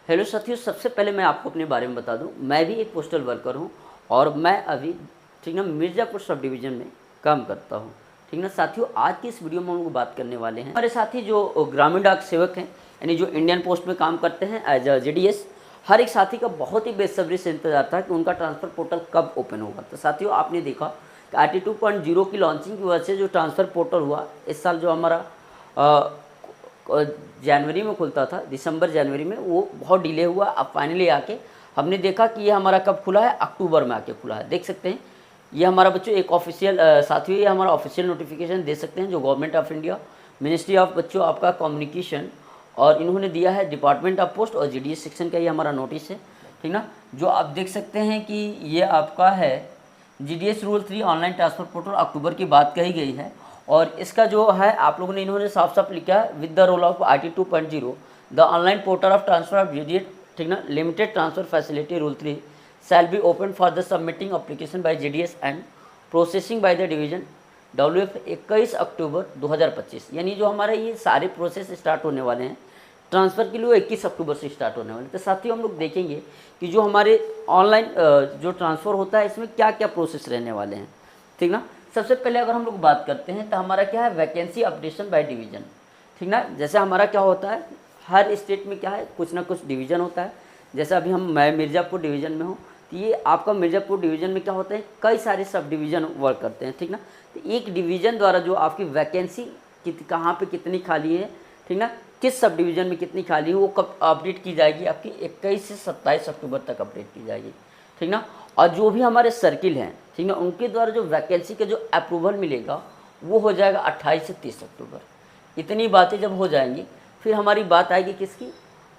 Hello साथियों, सबसे पहले मैं आपको अपने बारे में बता दूं, मैं भी एक पोस्टल वर्कर हूं और मैं अभी ठीक ना मिर्ज़ापुर सब डिवीज़न में काम करता हूं। ठीक ना साथियों, आज की इस वीडियो में हम लोग बात करने वाले हैं हमारे साथी जो ग्रामीण डाक सेवक हैं, यानी जो इंडियन पोस्ट में काम करते हैं एज अ जीडीएस। हर एक साथी का बहुत ही बेसब्री से इंतजार था कि उनका ट्रांसफ़र पोर्टल कब ओपन होगा। तो साथियों, आपने देखा कि RT 2.0 की लॉन्चिंग की वजह से जो ट्रांसफ़र पोर्टल हुआ इस साल, जो हमारा जनवरी में खुलता था, दिसंबर जनवरी में, वो बहुत डिले हुआ। अब फाइनली आके हमने देखा कि ये हमारा कब खुला है, अक्टूबर में आके खुला है। देख सकते हैं ये हमारा बच्चों एक ऑफिशियल साथियों, ये हमारा ऑफिशियल नोटिफिकेशन दे सकते हैं जो government of India, ministry of बच्चों आपका कम्युनिकेशन, और इन्होंने दिया है डिपार्टमेंट ऑफ पोस्ट और जीडीएस सेक्शन का ये हमारा नोटिस है। ठीक ना, जो आप देख सकते हैं कि ये आपका है GDS rule 3 online transfer portal, अक्टूबर की बात कही गई है। और इसका जो है आप लोगों ने, इन्होंने साफ साफ लिखा है with the role of RT 2.0 the online portal of transfer of GDS, ठीक ना, limited transfer facility rule 3 shall be open for the submitting application by GDS and processing by the division WF 21 October 2025। यानी जो हमारे ये सारे process start होने वाले हैं ट्रांसफ़र के लिए, वो 21 अक्टूबर से स्टार्ट होने वाले हैं। तो साथियों, हम लोग देखेंगे कि जो हमारे ऑनलाइन जो ट्रांसफ़र होता है इसमें क्या क्या प्रोसेस रहने वाले हैं। ठीक ना, सबसे पहले अगर हम लोग बात करते हैं तो हमारा क्या है, वैकेंसी अपडेशन बाय डिवीज़न। ठीक ना, जैसे हमारा क्या होता है, हर स्टेट में क्या है, कुछ ना कुछ डिवीज़न होता है। जैसे अभी मैं मिर्ज़ापुर डिवीज़न में हूँ, तो ये आपका मिर्ज़ापुर डिवीज़न में क्या होता है, कई सारे सब डिवीज़न वर्क करते हैं। ठीक ना, तो एक डिवीज़न द्वारा जो आपकी वैकेंसी कहाँ पे कितनी खाली है, ठीक ना, किस सब डिवीज़न में कितनी खाली है, वो कब अपडेट की जाएगी, आपकी 21 से 27 अक्टूबर तक अपडेट की जाएगी। ठीक ना, और जो भी हमारे सर्किल हैं, ठीक ना, उनके द्वारा जो वैकेंसी का जो अप्रूवल मिलेगा वो हो जाएगा 28 से 30 अक्टूबर। इतनी बातें जब हो जाएंगी, फिर हमारी बात आएगी किसकी,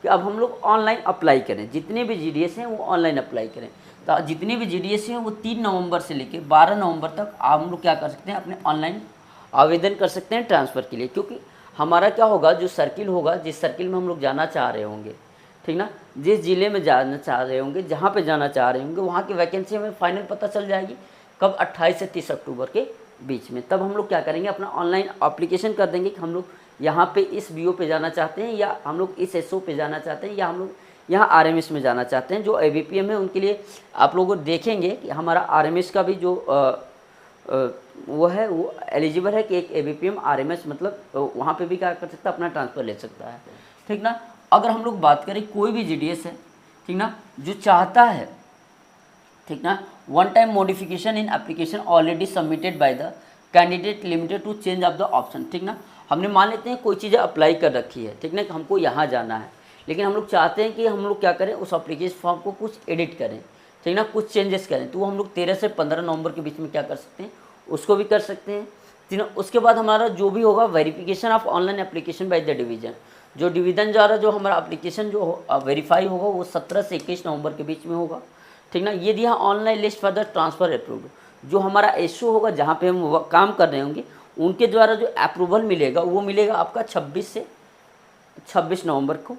कि अब हम लोग ऑनलाइन अप्लाई करें। जितने भी जीडीएस हैं वो ऑनलाइन अप्लाई करें। तो जितने भी जीडीएस हैं वो 3 नवंबर से लेकर 12 नवंबर तक हम लोग क्या कर सकते हैं, अपने ऑनलाइन आवेदन कर सकते हैं ट्रांसफ़र के लिए। क्योंकि हमारा क्या होगा, जो सर्किल होगा, जिस सर्किल में हम लोग जाना चाह रहे होंगे, ठीक ना, जिस ज़िले में जाना चाह रहे होंगे, जहाँ पे जाना चाह रहे होंगे, वहाँ की वैकेंसी हमें फाइनल पता चल जाएगी कब, 28 से 30 अक्टूबर के बीच में। तब हम लोग क्या करेंगे, अपना ऑनलाइन एप्लीकेशन कर देंगे कि हम लोग यहाँ पे इस BO पे जाना चाहते हैं, या हम लोग इस SO पे जाना चाहते हैं, या हम लोग यहाँ RMS में जाना चाहते हैं। जो ABPM है उनके लिए आप लोग देखेंगे कि हमारा RMS का भी जो वो है, वो एलिजिबल है कि एक ABPM RMS, मतलब वहाँ पे भी क्या कर सकता है, अपना ट्रांसफ़र ले सकता है। ठीक ना, अगर हम लोग बात करें कोई भी जीडीएस है, ठीक ना, जो चाहता है, ठीक ना, one time modification in application already submitted by the candidate limited to change of the option. ठीक ना, हमने मान लेते हैं कोई चीज़ें अप्लाई कर रखी है, ठीक ना, हमको यहाँ जाना है, लेकिन हम लोग चाहते हैं कि हम लोग क्या करें, उस एप्लीकेशन फॉर्म को कुछ एडिट करें, ठीक ना, कुछ चेंजेस करें। तो वो हम लोग 13 से 15 नवंबर के बीच में क्या कर सकते हैं, उसको भी कर सकते हैं। ठीक ना, उसके बाद हमारा जो भी होगा verification of online application by the division, जो डिवीज़न द्वारा जो हमारा एप्लीकेशन जो वेरीफाई होगा वो 17 से 21 नवंबर के बीच में होगा। ठीक ना, ये दिया online list for the transfer approved. जो हमारा SO होगा, जहाँ पे हम काम कर रहे होंगे, उनके द्वारा जो अप्रूवल मिलेगा वो मिलेगा आपका 26 से 26 नवंबर को।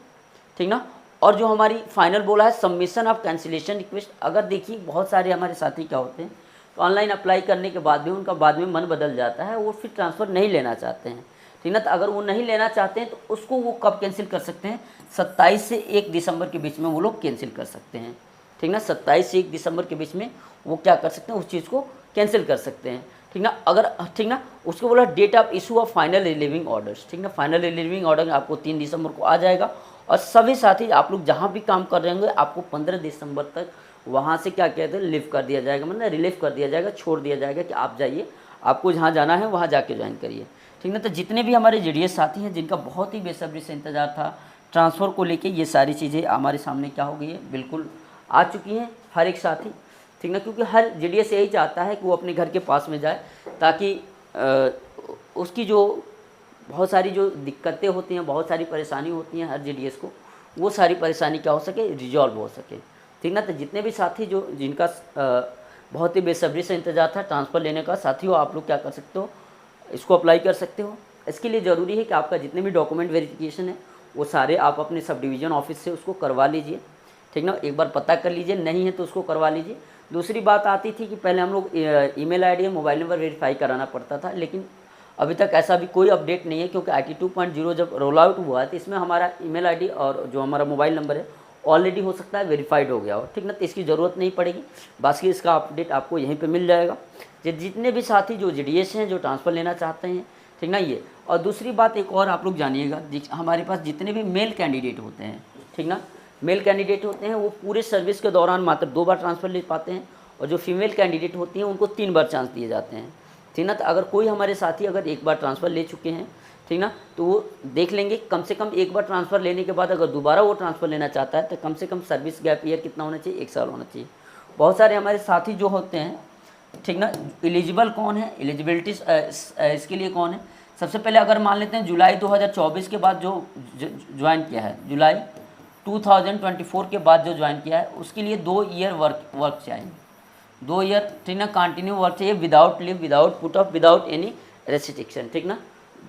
ठीक ना, और जो हमारी फाइनल बोला है सबमिशन ऑफ कैंसिलेशन रिक्वेस्ट। अगर देखिए बहुत सारे हमारे साथी क्या होते हैं, तो ऑनलाइन अप्लाई करने के बाद भी उनका बाद में मन बदल जाता है, वो फिर ट्रांसफ़र नहीं लेना चाहते हैं। ठीक ना, तो अगर वो नहीं लेना चाहते हैं तो उसको वो कब कैंसिल कर सकते हैं, 27 से 1 दिसंबर के बीच में वो लोग कैंसिल कर सकते हैं। ठीक ना, 27 से 1 दिसंबर के बीच में वो क्या कर सकते हैं, उस चीज़ को कैंसिल कर सकते हैं। ठीक ना, अगर ठीक ना, उसको बोला date of issue of final relieving orders. ठीक ना, फाइनल रिलीविंग ऑर्डर आपको 3 दिसंबर को आ जाएगा। और सभी साथी आप लोग जहाँ भी काम कर रहे होंगे, आपको 15 दिसंबर तक वहाँ से क्या कहते हैं, लिव कर दिया जाएगा, मतलब रिलीव कर दिया जाएगा, छोड़ दिया जाएगा कि आप जाइए, आपको जहाँ जाना है वहाँ जाके ज्वाइन करिए। ठीक ना, तो जितने भी हमारे जीडीएस साथी हैं जिनका बहुत ही बेसब्री से इंतज़ार था ट्रांसफ़र को लेके, ये सारी चीज़ें हमारे सामने क्या हो गई है, बिल्कुल आ चुकी हैं हर एक साथी। ठीक ना, क्योंकि हर जीडीएस यही चाहता है कि वो अपने घर के पास में जाए, ताकि उसकी जो बहुत सारी जो दिक्कतें होती हैं, बहुत सारी परेशानी होती हैं हर जीडीएस को, वो सारी परेशानी क्या हो सके, रिजॉल्व हो सके। ठीक ना, तो जितने भी साथी जो जिनका बहुत ही बेसब्री से इंतज़ार था ट्रांसफ़र लेने का, साथियों आप लोग क्या कर सकते हो, इसको अप्लाई कर सकते हो। इसके लिए ज़रूरी है कि आपका जितने भी डॉक्यूमेंट वेरिफिकेशन है वो सारे आप अपने सब डिवीज़न ऑफिस से उसको करवा लीजिए। ठीक ना, एक बार पता कर लीजिए, नहीं है तो उसको करवा लीजिए। दूसरी बात आती थी कि पहले हम लोग ईमेल आईडी और मोबाइल नंबर वेरीफाई कराना पड़ता था, लेकिन अभी तक ऐसा भी कोई अपडेट नहीं है, क्योंकि RT 2.0 जब रोल आउट हुआ है तो इसमें हमारा ईमेल आईडी और जो हमारा मोबाइल नंबर है ऑलरेडी हो सकता है वेरीफाइड हो गया हो, ठीक ना, तो इसकी ज़रूरत नहीं पड़ेगी। बाकी इसका अपडेट आपको यहीं पे मिल जाएगा। जितने भी साथी जो GDS हैं, जो ट्रांसफ़र लेना चाहते हैं, ठीक ना, ये। और दूसरी बात एक और आप लोग जानिएगा, हमारे पास जितने भी मेल कैंडिडेट होते हैं, ठीक ना, मेल कैंडिडेट होते हैं वो पूरे सर्विस के दौरान मात्र 2 बार ट्रांसफ़र ले पाते हैं, और जो फीमेल कैंडिडेट होती हैं उनको 3 बार चांस दिए जाते हैं, ठीक ना। तो अगर कोई हमारे साथी अगर एक बार ट्रांसफ़र ले चुके हैं, ठीक ना, तो वो देख लेंगे कम से कम एक बार ट्रांसफ़र लेने के बाद अगर दोबारा वो ट्रांसफ़र लेना चाहता है तो कम से कम सर्विस गैप ईयर कितना होना चाहिए, 1 साल होना चाहिए। बहुत सारे हमारे साथी जो होते हैं, ठीक ना, एलिजिबल कौन है, एलिजिबिलिटी इसके लिए कौन है, सबसे पहले अगर मान लेते हैं जुलाई 2024 के बाद जो ज्वाइन किया है, जुलाई 2024 के बाद जो ज्वाइन किया है, उसके लिए 2 ईयर वर्क चाहिए, 2 ईयर, ठीक ना, कंटिन्यू वर्क चाहिए, without leave, without put off, without any restriction, ठीक ना।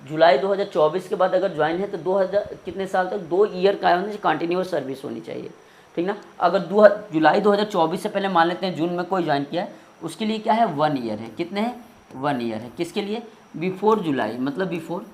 जुलाई 2024 के बाद अगर ज्वाइन है तो 2000 कितने साल तक, 2 ईयर का होना चाहिए, कंटिन्यूअस सर्विस होनी चाहिए, ठीक ना। अगर जुलाई 2024 से पहले मान लेते हैं जून में कोई ज्वाइन किया है, उसके लिए क्या है, 1 ईयर है, कितने हैं, 1 ईयर है। किसके लिए, बिफोर जुलाई, मतलब बिफोर,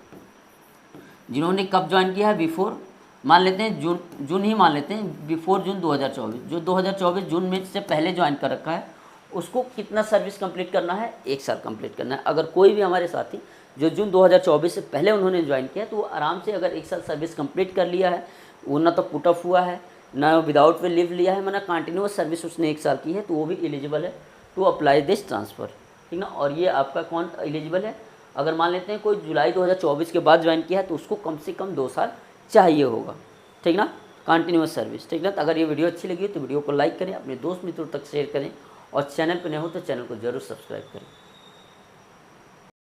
जिन्होंने कब ज्वाइन किया है, बिफोर, मान लेते हैं जून ही मान लेते हैं, बिफोर जून 2024, जो 2024 जून में से पहले ज्वाइन कर रखा है उसको कितना सर्विस कंप्लीट करना है, 1 साल कंप्लीट करना है। अगर कोई भी हमारे साथी जो जून 2024 से पहले उन्होंने ज्वाइन किया तो वो आराम से अगर 1 साल सर्विस कंप्लीट कर लिया है, वो ना तो पुट ऑफ हुआ है, ना विदाउट पे लीव लिया है, माना कंटिन्यूअस सर्विस उसने 1 साल की है, तो वो भी एलिजिबल है टू अप्लाई दिस ट्रांसफ़र, ठीक ना। और ये आपका कौन एलिजिबल है, अगर मान लेते हैं कोई जुलाई 2024 के बाद ज्वाइन किया है तो उसको कम से कम 2 साल चाहिए होगा, ठीक ना, कंटिन्यूअस सर्विस, ठीक ना। तो अगर ये वीडियो अच्छी लगी तो वीडियो को लाइक करें, अपने दोस्त मित्रों तक शेयर करें, और चैनल पर नए हो तो चैनल को जरूर सब्सक्राइब करें।